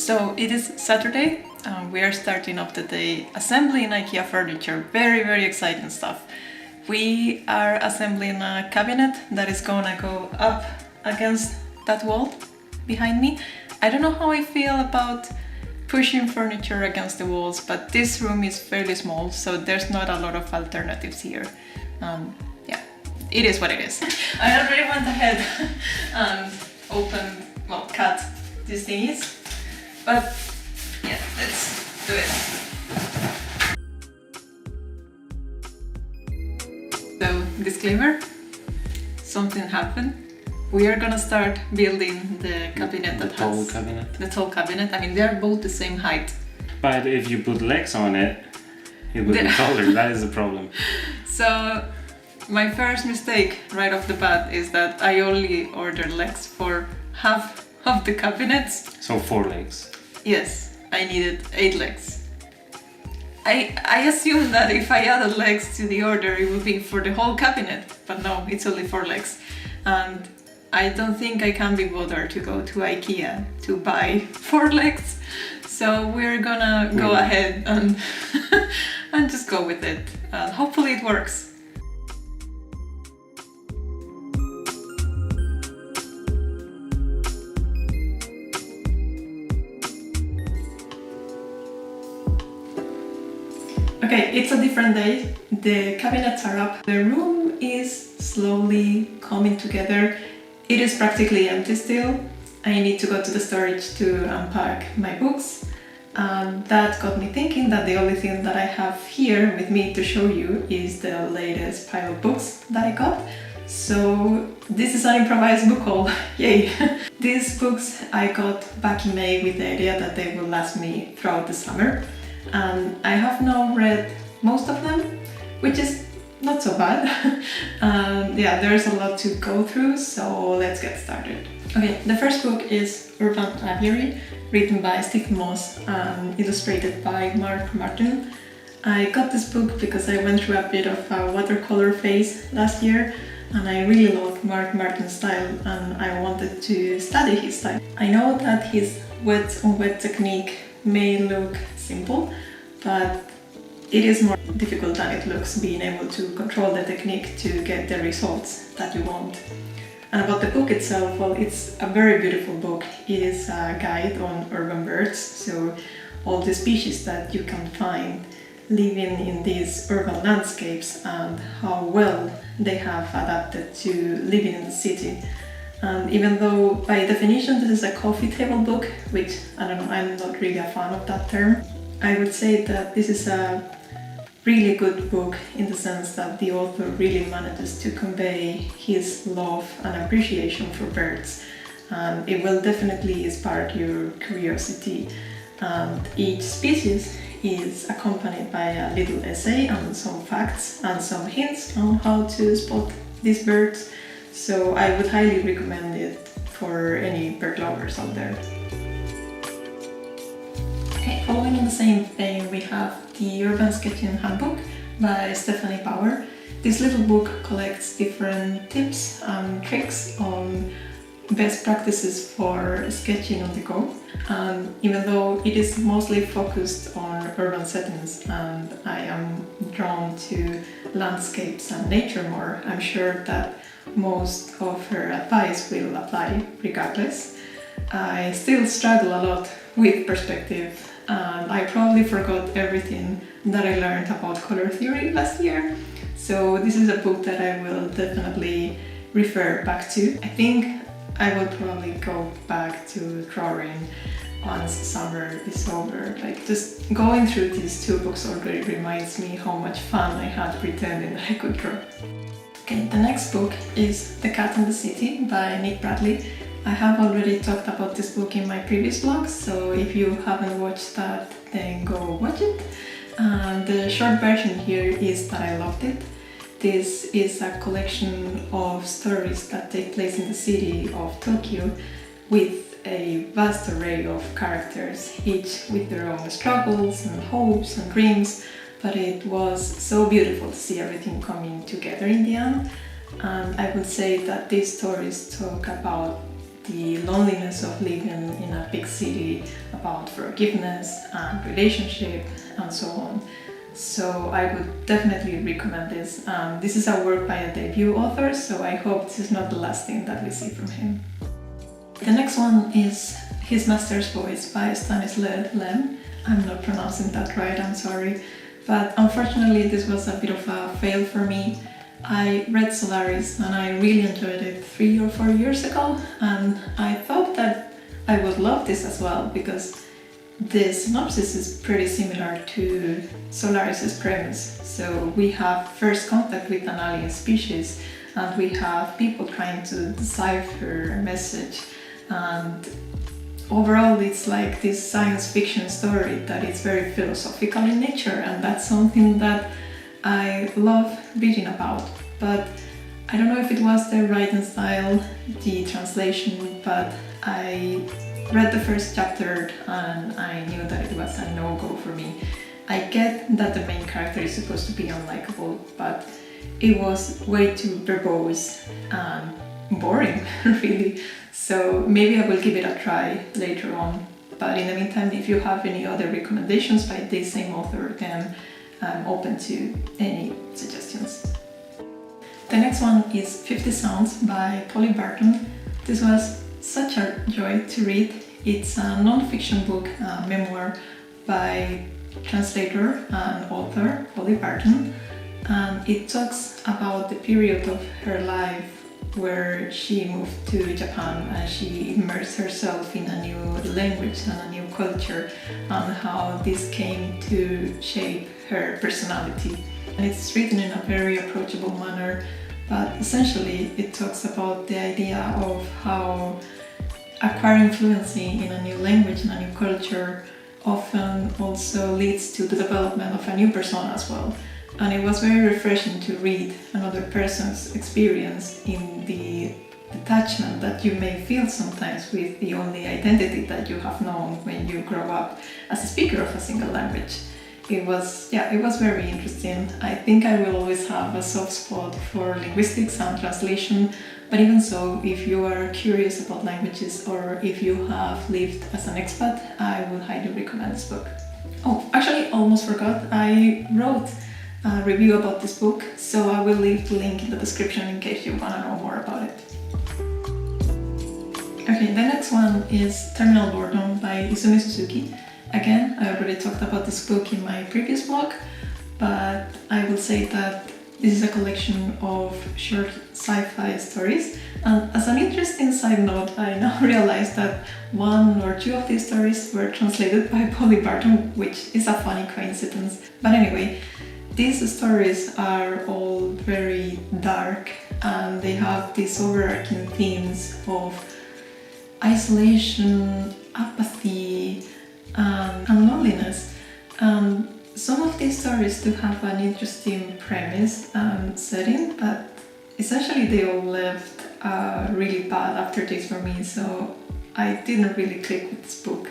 So it is Saturday. We are starting off the day assembling IKEA furniture. Very exciting stuff. We are assembling a cabinet that is gonna go up against that wall behind me. I don't know how I feel about pushing furniture against the walls, but this room is fairly small, so there's not a lot of alternatives here. Yeah, it is what it is. I already went ahead and cut these thingies, but yeah, let's do it. So, disclaimer, something happened. We are gonna start building the cabinet that has... The tall cabinet. I mean, they are both the same height. But if you put legs on it, it will be taller. That is the problem. So, my first mistake right off the bat is that I only ordered legs for half of the cabinets. So 4 legs. Yes, I needed 8 legs. I assumed that if I added legs to the order, it would be for the whole cabinet, but no, it's only 4 legs. And I don't think I can be bothered to go to Ikea to buy 4 legs. So we're gonna go ahead and, and just go with it. Hopefully it works. Okay, it's a different day. The cabinets are up. The room is slowly coming together. It is practically empty still. I need to go to the storage to unpack my books. That got me thinking that the only thing that I have here with me to show you is the latest pile of books that I got. So this is an improvised book haul, yay! These books I got back in May with the idea that they will last me throughout the summer. I have now read most of them, which is not so bad. Yeah, there's a lot to go through, so let's get started. Okay, the first book is Urban Aviary, written by Stephen Moss and illustrated by Marc. I got this book because I went through a bit of a watercolor phase last year, and I really loved Marc's style, and I wanted to study his style. I know that his wet-on-wet technique may look simple, but it is more difficult than it looks, being able to control the technique to get the results that you want. And about the book itself, well, it's a very beautiful book. It is a guide on urban birds, so all the species that you can find living in these urban landscapes and how well they have adapted to living in the city. And even though by definition this is a coffee table book, which I don't know, I'm not really a fan of that term, I would say that this is a really good book in the sense that the author really manages to convey his love and appreciation for birds. And it will definitely spark your curiosity. And each species is accompanied by a little essay and some facts and some hints on how to spot these birds. So I would highly recommend it for any bird lovers out there. Okay, following in the same vein, we have the Urban Sketching Handbook by Stephanie Bauer. This little book collects different tips and tricks on best practices for sketching on the go. And even though it is mostly focused on urban settings and I am drawn to landscapes and nature more, I'm sure that most of her advice will apply regardless. I still struggle a lot with perspective, and I probably forgot everything that I learned about color theory last year. So this is a book that I will definitely refer back to. I think I will probably go back to drawing once summer is over. Like, just going through these 2 books already reminds me how much fun I had pretending that I could draw. Okay, the next book is The Cat and the City by Nick Bradley. I have already talked about this book in my previous vlogs, so if you haven't watched that, then go watch it. The short version here is that I loved it. This is a collection of stories that take place in the city of Tokyo with a vast array of characters, each with their own struggles and hopes and dreams, but it was so beautiful to see everything coming together in the end. And I would say that these stories talk about the loneliness of living in a big city, about forgiveness and relationship and so on. So I would definitely recommend this. This is a work by a debut author, so I hope this is not the last thing that we see from him. The next one is His Master's Voice by Stanislaw. I'm not pronouncing that right, I'm sorry. But unfortunately this was a bit of a fail for me. I read Solaris and I really enjoyed it 3 or 4 years ago, and I thought that I would love this as well because the synopsis is pretty similar to Solaris's premise. So we have first contact with an alien species and we have people trying to decipher a message, and overall it's like this science fiction story that is very philosophical in nature, and that's something that I love reading about. But I don't know if it was the writing style, the translation, but I read the first chapter and I knew that it was a no-go for me. I get that the main character is supposed to be unlikable, but it was way too verbose and boring, really. So maybe I will give it a try later on. But in the meantime, if you have any other recommendations by the same author, then I'm open to any suggestions. The next one is 50 Sounds by Barton. This was such a joy to read. It's a non-fiction book, a memoir by translator and author Barton, and it talks about the period of her life where she moved to Japan and she immersed herself in a new language and a new culture, and how this came to shape her personality. And it's written in a very approachable manner, but essentially it talks about the idea of how acquiring fluency in a new language and a new culture often also leads to the development of a new persona as well. And it was very refreshing to read another person's experience in the detachment that you may feel sometimes with the only identity that you have known when you grow up as a speaker of a single language. It was very interesting. I think I will always have a soft spot for linguistics and translation, but even so, if you are curious about languages or if you have lived as an expat, I would highly recommend this book. Oh, actually, almost forgot, I wrote a review about this book, so I will leave the link in the description in case you want to know more about it. Okay, the next one is Terminal Boredom by Izumi Suzuki. Again, I already talked about this book in my previous blog, but I will say that this is a collection of short sci-fi stories, and as an interesting side note, I now realize that 1 or 2 of these stories were translated by Barton, which is a funny coincidence. But anyway, these stories are all very dark and they have these overarching themes of isolation, apathy, and loneliness. Some of these stories do have an interesting premise and setting, but essentially they all left a really bad aftertaste for me, so I didn't really click with this book.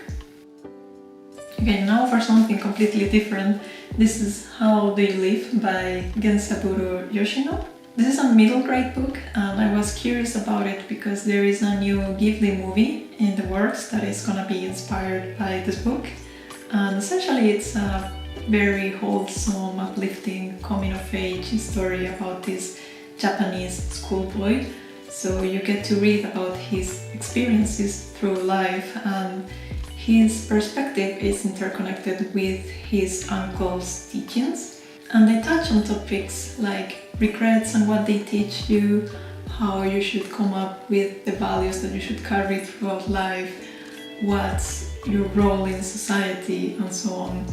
Okay, now for something completely different. This is How They Live by Genzaburo Yoshino. This is a middle grade book, and I was curious about it because there is a new Ghibli movie in the works that is gonna be inspired by this book. And essentially it's a very wholesome, uplifting, coming-of-age story about this Japanese schoolboy. So you get to read about his experiences through life, and his perspective is interconnected with his uncle's teachings. And they touch on topics like regrets and what they teach you, how you should come up with the values that you should carry throughout life, what's your role in society, and so on.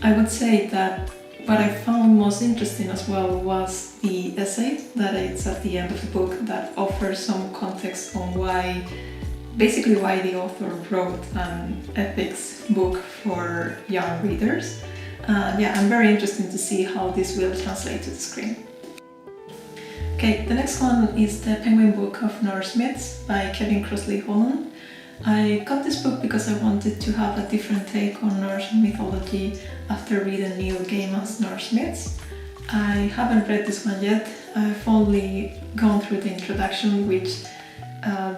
I would say that what I found most interesting as well was the essay that it's at the end of the book that offers some context on why the author wrote an ethics book for young readers. I'm very interested to see how this will translate to the screen. Okay, the next one is the Penguin Book of Norse Myths by Crossley-Holland. I got this book because I wanted to have a different take on Norse mythology after reading Neil Gaiman's Norse Myths. I haven't read this one yet. I've only gone through the introduction, which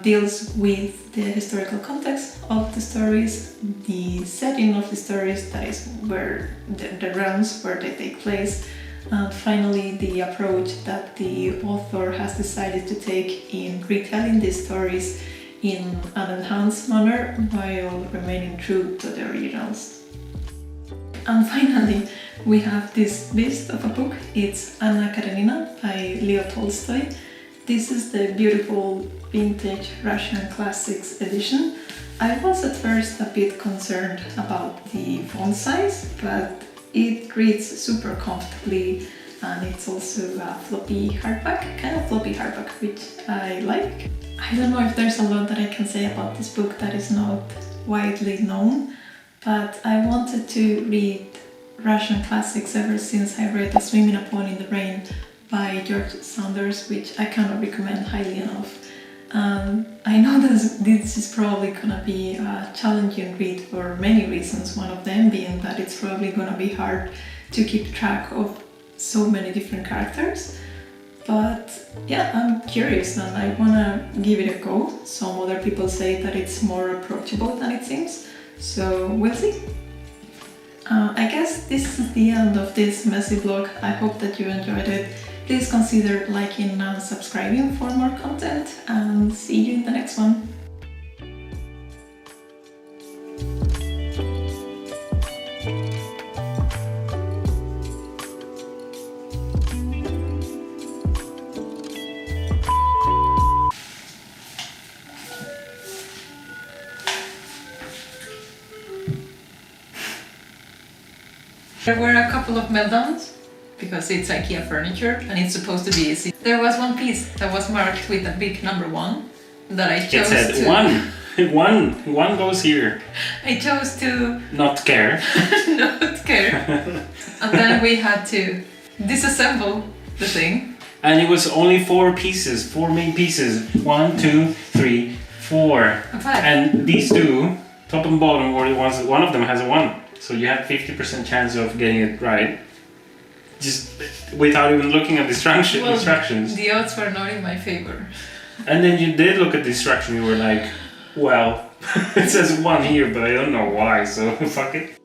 deals with the historical context of the stories, the setting of the stories, that is where the realms where they take place, and finally the approach that the author has decided to take in retelling these stories in an enhanced manner while remaining true to the originals. And finally, we have this beast of a book. It's Anna Karenina by Leo Tolstoy. This is the beautiful vintage Russian classics edition. I was at first a bit concerned about the font size, but it reads super comfortably, and it's also a floppy hardback, kind of floppy hardback, which I like. I don't know if there's a lot that I can say about this book that is not widely known, but I wanted to read Russian classics ever since I read A Swimming Upon in the Rain by George Saunders, which I cannot recommend highly enough. I know that this is probably gonna be a challenging read for many reasons, one of them being that it's probably gonna be hard to keep track of so many different characters. But yeah, I'm curious and I wanna give it a go. Some other people say that it's more approachable than it seems, so we'll see. I guess this is the end of this messy vlog. I hope that you enjoyed it. Please consider liking and subscribing for more content, and see you in the next one. There were a couple of meltdowns, because it's Ikea furniture and it's supposed to be easy. There was one piece that was marked with a big number 1 that I chose it said one goes here. I chose to not care. not care. And then we had to disassemble the thing. And it was only 4 pieces, 4 main pieces. 1, 2, 3, 4. And these 2, top and bottom, were the ones that one of them has a 1. So you had 50% chance of getting it right. Just without even looking at the instructions. The odds were not in my favor. And then you did look at the instruction, you were like, well, it says 1 here, but I don't know why, so fuck it.